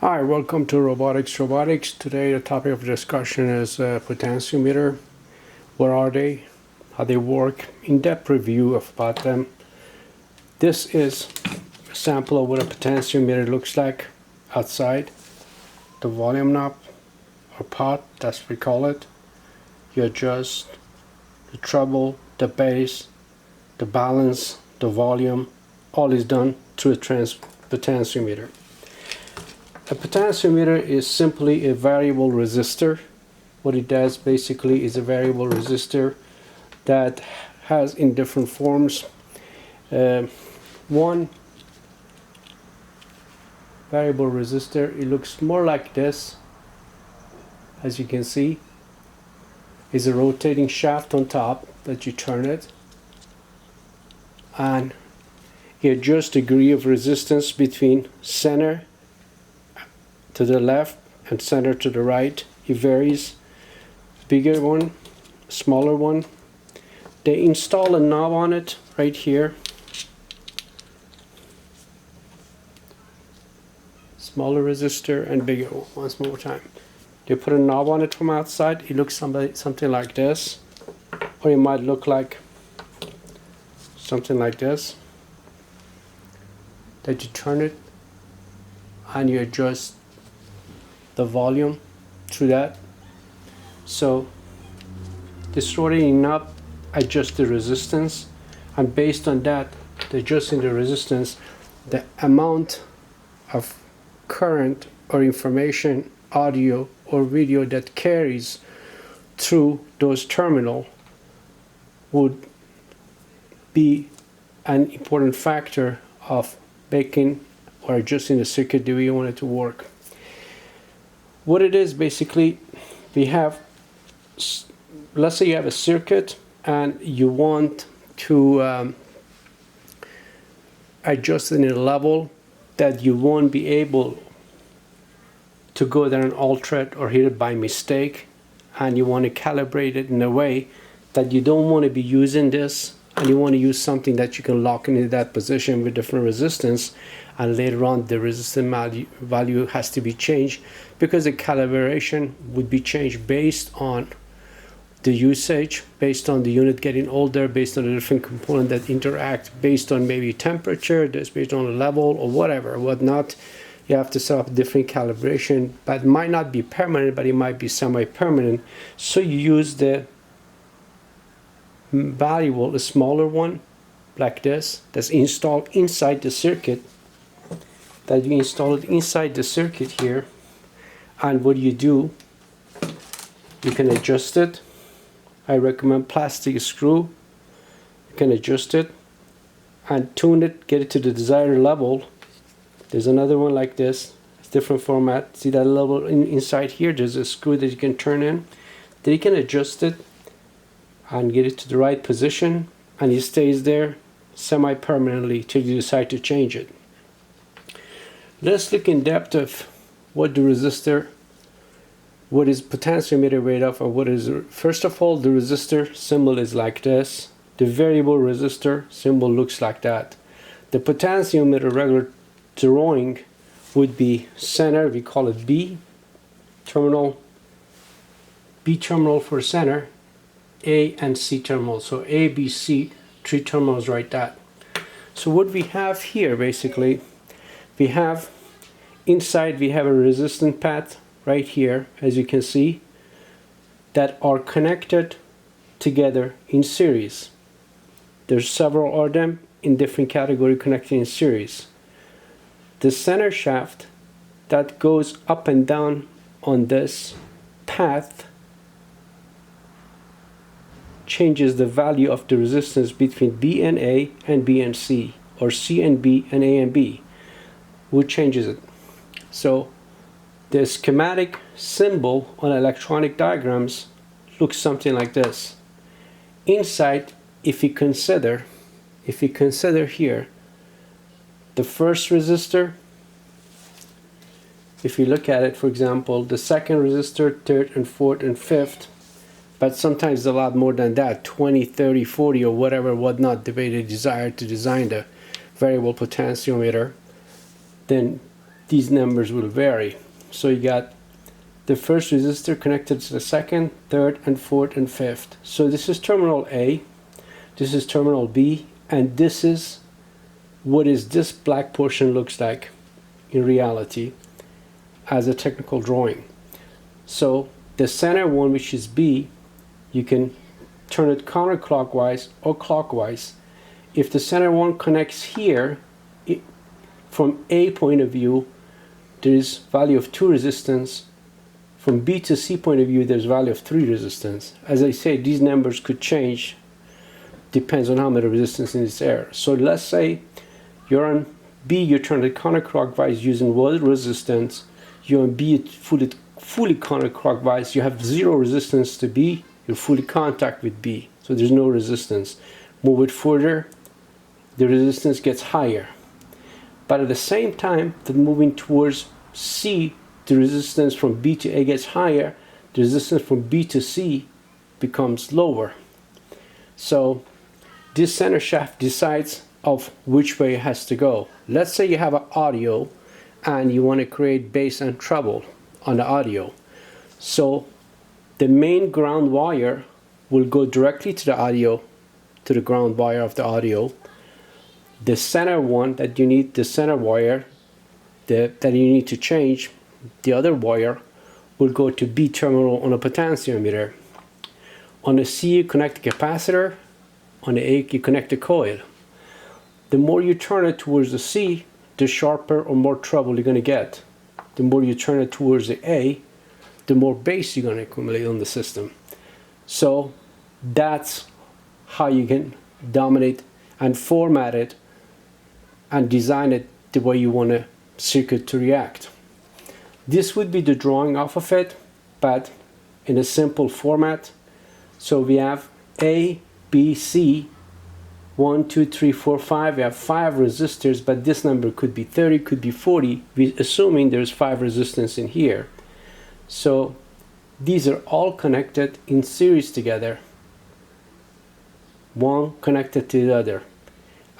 Hi, welcome to Robotics. Today the topic of discussion is potentiometer. What are they? How they work? In-depth review about them. This is a sample of what a potentiometer looks like outside. The volume knob or pot, that's what we call it. You adjust the treble, the bass, the balance, the volume. All is done through a potentiometer. A potentiometer is simply a variable resistor. What it does basically is a variable resistor that has in different forms. One variable resistor, it looks more like this, as you can see, is a rotating shaft on top that you turn it, and you adjust degree of resistance between center to the left and center to the right. It varies. Bigger one, smaller one. They install a knob on it right here. Smaller resistor and bigger one. Once more time. They put a knob on it from outside. It looks something like this, or it might look like something like this. That you turn it and you adjust the volume through that. So this rotating knob adjusts the resistance, and based on that, adjusting the resistance, the amount of current or information, audio or video that carries through those terminals would be an important factor of making or adjusting the circuit the way you want it to work. What it is basically, we have, let's say you have a circuit and you want to adjust it in a level that you won't be able to go there and alter it or hit it by mistake, and you want to calibrate it in a way that you don't want to be using this, and you want to use something that you can lock into that position with different resistance, and later on the resistance value has to be changed because the calibration would be changed based on the usage, based on the unit getting older, based on the different components that interact, based on maybe temperature, based on the level or whatnot. You have to set up different calibration, but it might not be permanent, but it might be semi-permanent. So you use the variable, the smaller one, like this, that's installed inside the circuit. That you install it inside the circuit here, and what you do, you can adjust it. I recommend plastic screw. You can adjust it and tune it, get it to the desired level. There's another one like this, it's different format. See that level inside here? There's a screw that you can turn in. Then you can adjust it and get it to the right position, and it stays there semi-permanently till you decide to change it. Let's look in depth of what the resistor, what is potentiometer made of, or what is. First of all, the resistor symbol is like this. The variable resistor symbol looks like that. The potentiometer regular drawing would be center, we call it B terminal, B terminal for center, A and C terminal. So A, B, C, three terminals right that. So what we have here basically, we have inside, we have a resistance path right here, as you can see, that are connected together in series. There's several of them in different category connected in series. The center shaft that goes up and down on this path changes the value of the resistance between B and A and B and C, or C and B and A and B. What changes it? So the schematic symbol on electronic diagrams looks something like this. Inside, if you consider here the first resistor, if you look at it, for example, the second resistor, third and fourth and fifth, but sometimes a lot more than that, 20, 30, 40 or whatnot, the way they desire to design the variable potentiometer, then these numbers will vary. So you got the first resistor connected to the second, third, and fourth, and fifth. So this is terminal A, this is terminal B, and this is what is this black portion looks like in reality as a technical drawing. So the center one, which is B, you can turn it counterclockwise or clockwise. If the center one connects here, from A point of view, there is value of 2 resistance. From B to C point of view, there's value of 3 resistance. As I say, these numbers could change, depends on how many resistance in this area. So let's say you're on B, you turn it counterclockwise using 1 resistance. You're on B fully counterclockwise, you have 0 resistance to B, you're fully contact with B, so there's no resistance. Move it further, the resistance gets higher. But at the same time that moving towards C, the resistance from B to A gets higher, the resistance from B to C becomes lower. So this center shaft decides of which way it has to go. Let's say you have an audio and you want to create bass and treble on the audio. So the main ground wire will go directly to the audio, to the ground wire of the audio. The center one that you need, the center wire that you need to change, the other wire will go to B terminal on a potentiometer. On the C you connect the capacitor, on the A you connect the coil. The more you turn it towards the C, the sharper or more treble you're going to get. The more you turn it towards the A, the more bass you're going to accumulate on the system. So that's how you can dominate and format it and design it the way you want a circuit to react. This would be the drawing off of it, but in a simple format. So we have A, B, C, 1, 2, 3, 4, 5. We have 5 resistors, but this number could be 30, could be 40, assuming there's 5 resistance in here. So these are all connected in series together, one connected to the other.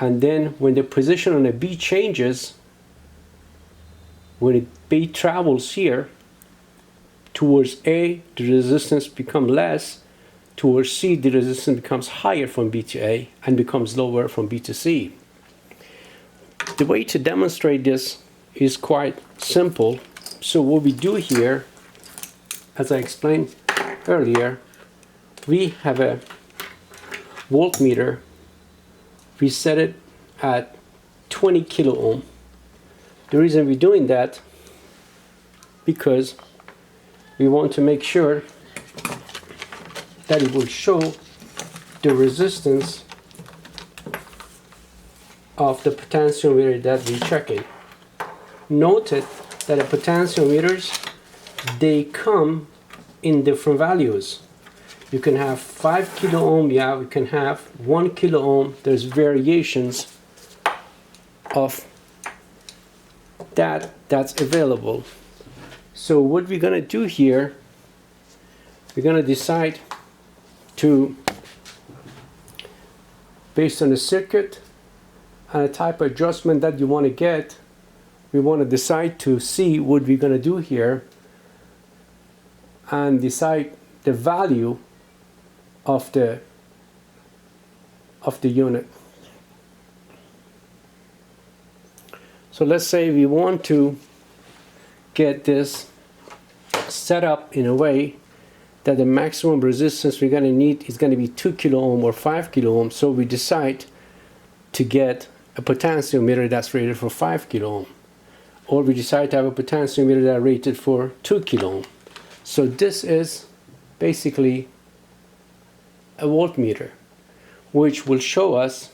And then when the position on a B changes, when a B travels here towards A, the resistance becomes less. Towards C, the resistance becomes higher from B to A and becomes lower from B to C. The way to demonstrate this is quite simple. So what we do here, as I explained earlier, we have a voltmeter. We set it at 20 kilo ohm. The reason we're doing that, because we want to make sure that it will show the resistance of the potentiometer that we're checking. Noted that the potentiometers, they come in different values. You can have 5 kilo ohm, yeah, you can have 1 kilo ohm. There's variations of that's available. So what we're gonna do here, we're gonna decide to, based on the circuit and the type of adjustment that you want to get, we want to decide to see what we're going to do here and decide the value of the unit. So let's say we want to get this set up in a way that the maximum resistance we're going to need is going to be 2 kilo ohm or 5 kilo ohm. So we decide to get a potentiometer that's rated for 5 kilo ohm, or we decide to have a potentiometer that's rated for 2 kilo ohm. So this is basically a voltmeter, which will show us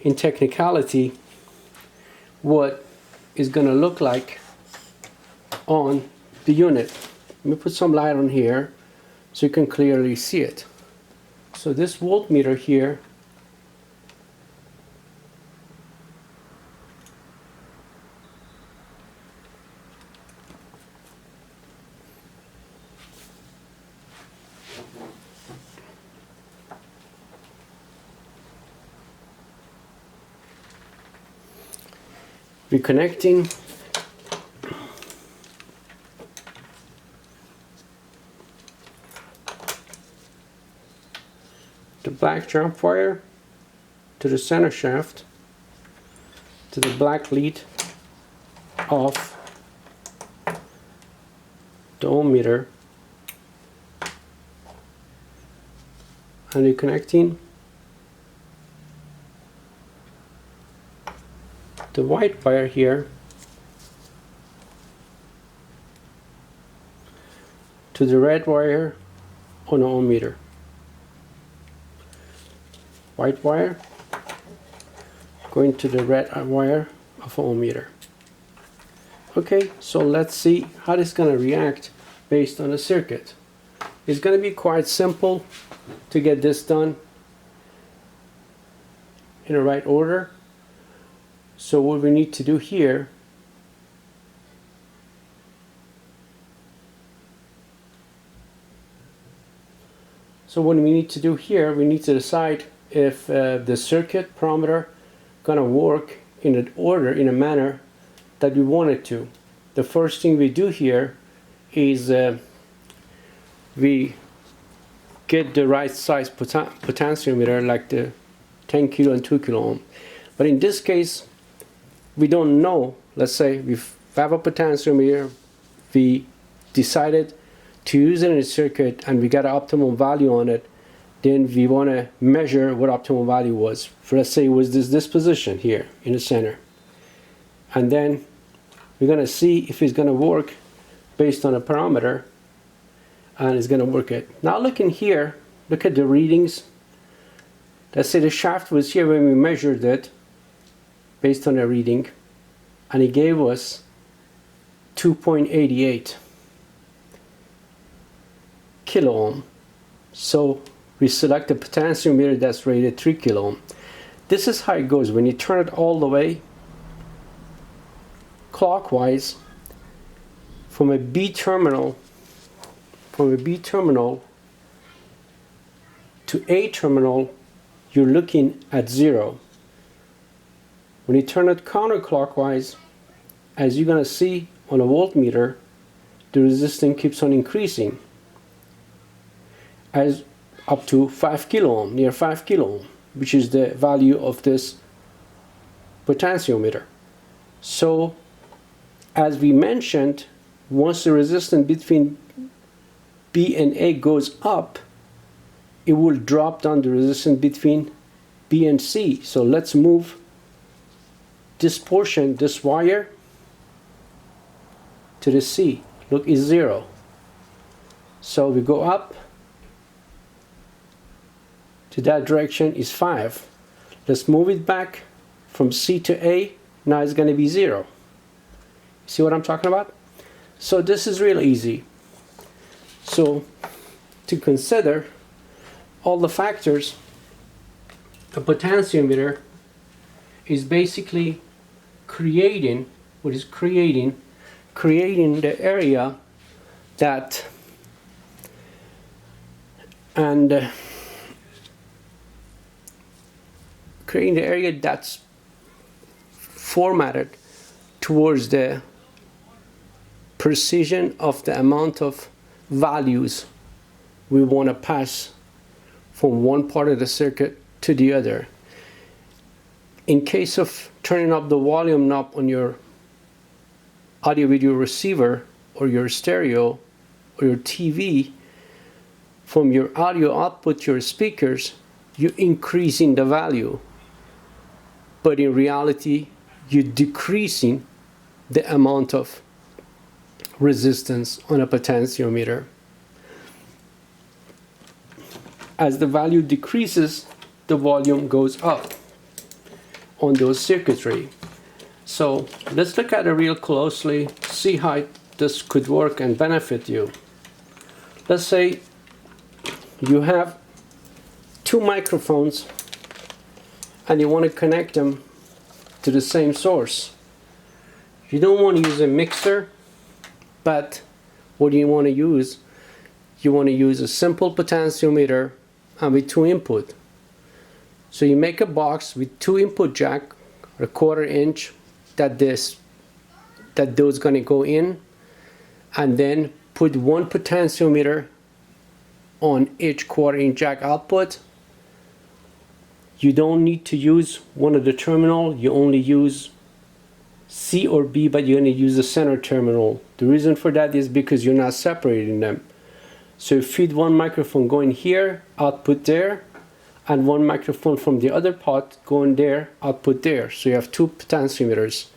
in technicality what is going to look like on the unit. Let me put some light on here so you can clearly see it. So this voltmeter here we're connecting black jump wire to the center shaft, to the black lead of the ohm meter, and you're connecting the white wire here to the red wire on the ohm meter. White wire going to the red wire of the ohm meter. Okay, so let's see how this is going to react based on the circuit. It's going to be quite simple to get this done in the right order. So what we need to do here we need to decide if the circuit parameter gonna work in an order, in a manner that we want it to. The first thing we do here is we get the right size potentiometer, like the 10 kilo and 2 kilo ohm. But in this case, we don't know. Let's say we have a potentiometer, we decided to use it in a circuit and we got an optimal value on it. Then we want to measure what optimal value was. For, let's say it was this position here in the center. And then we're going to see if it's going to work based on a parameter, and it's going to work it. Now look in here, look at the readings. Let's say the shaft was here when we measured it based on a reading, and it gave us 2.88 kilo ohm. So we select a potentiometer that's rated 3 kilo ohm. This is how it goes. When you turn it all the way clockwise from a B terminal to A terminal, you're looking at 0. When you turn it counterclockwise, as you're going to see on a voltmeter, the resistance keeps on increasing as up to 5 kilo ohm, near 5 kilo ohm, which is the value of this potentiometer. So as we mentioned, once the resistance between B and A goes up, it will drop down the resistance between B and C. So let's move this portion, this wire, to the C. Look, it's 0. So we go up to that direction is 5. Let's move it back from C to A. Now it's going to be 0. See what I'm talking about? So this is real easy. So to consider all the factors, a potentiometer is basically creating the area that creating the area that's formatted towards the precision of the amount of values we want to pass from one part of the circuit to the other. In case of turning up the volume knob on your audio video receiver or your stereo or your TV, from your audio output to your speakers, you're increasing the value, but in reality you're decreasing the amount of resistance on a potentiometer. As the value decreases, the volume goes up on those circuitry. So let's look at it real closely, see how this could work and benefit you. Let's say you have 2 microphones and you want to connect them to the same source. You don't want to use a mixer, but what do you want to use? You want to use a simple potentiometer and with 2 input. So you make a box with 2 input jack, a 1/4 inch, that those gonna go in, and then put 1 potentiometer on each 1/4 inch jack output, you don't need to use one of the terminal. You only use C or B, but you only use the center terminal. The reason for that is because you're not separating them. So you feed one microphone going here, output there, and one microphone from the other pot going there, output there. So you have two potentiometers.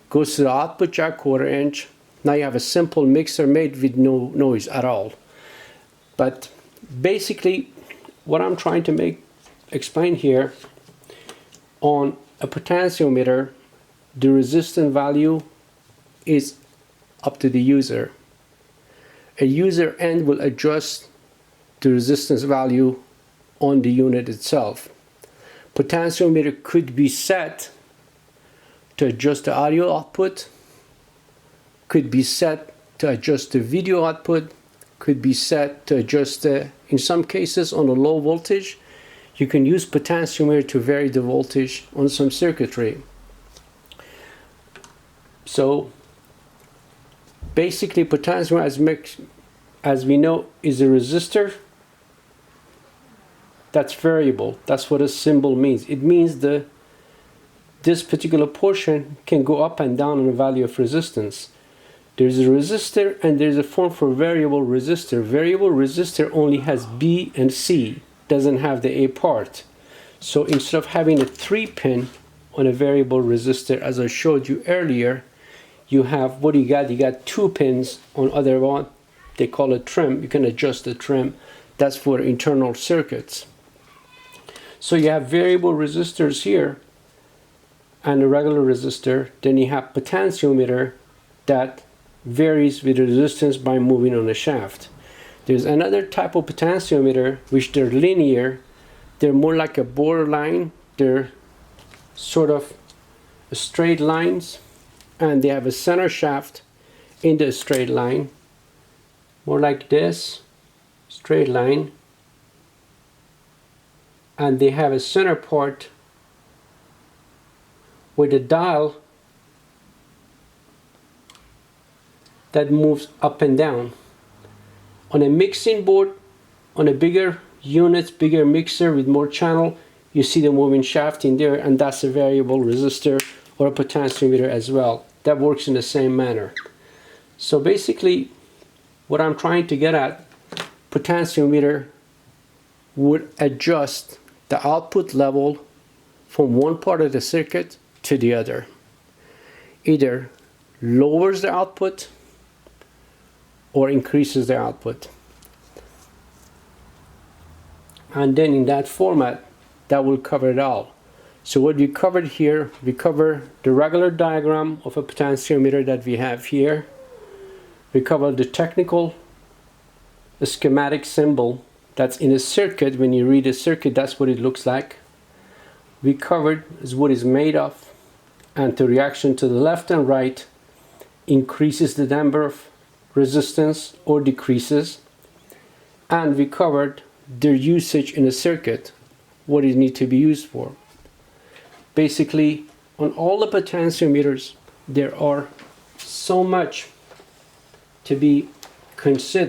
Goes to the output jack 1/4 inch. Now you have a simple mixer made with no noise at all. But basically, what I'm trying to explain here, on a potentiometer, the resistance value is up to the user. A user end will adjust the resistance value on the unit itself. Potentiometer could be set to adjust the audio output, could be set to adjust the video output, could be set to adjust in some cases on a low voltage, you can use potentiometer to vary the voltage on some circuitry. So basically potentiometer, as we know, is a resistor that's variable. That's what a symbol means. It means this particular portion can go up and down in the value of resistance. There's a resistor and there's a form for variable resistor. Variable resistor only has B and C, doesn't have the A part. So instead of having a 3-pin on a variable resistor, as I showed you earlier, you have, what do you got? You got 2 pins on other one. They call it trim. You can adjust the trim. That's for internal circuits. So you have variable resistors here and a regular resistor. Then you have potentiometer that varies with the resistance by moving on a shaft. There's another type of potentiometer which they're linear. They're more like a borderline. They're sort of straight lines, and they have a center shaft in the straight line, more like this, straight line, and they have a center part with a dial that moves up and down. On a mixing board, on a bigger units, bigger mixer with more channel, you see the moving shaft in there, and that's a variable resistor or a potentiometer as well. That works in the same manner. So basically, what I'm trying to get at, potentiometer would adjust the output level from one part of the circuit to the other. Either lowers the output or increases the output. And then in that format, that will cover it all. So what we covered here, we cover the regular diagram of a potentiometer that we have here. We cover the technical, the schematic symbol that's in a circuit. When you read a circuit, that's what it looks like. We covered is what it's made of, and the reaction to the left and right increases the number of resistance or decreases. And we covered their usage in a circuit, what it needs to be used for. Basically, on all the potentiometers, there are so much to be considered.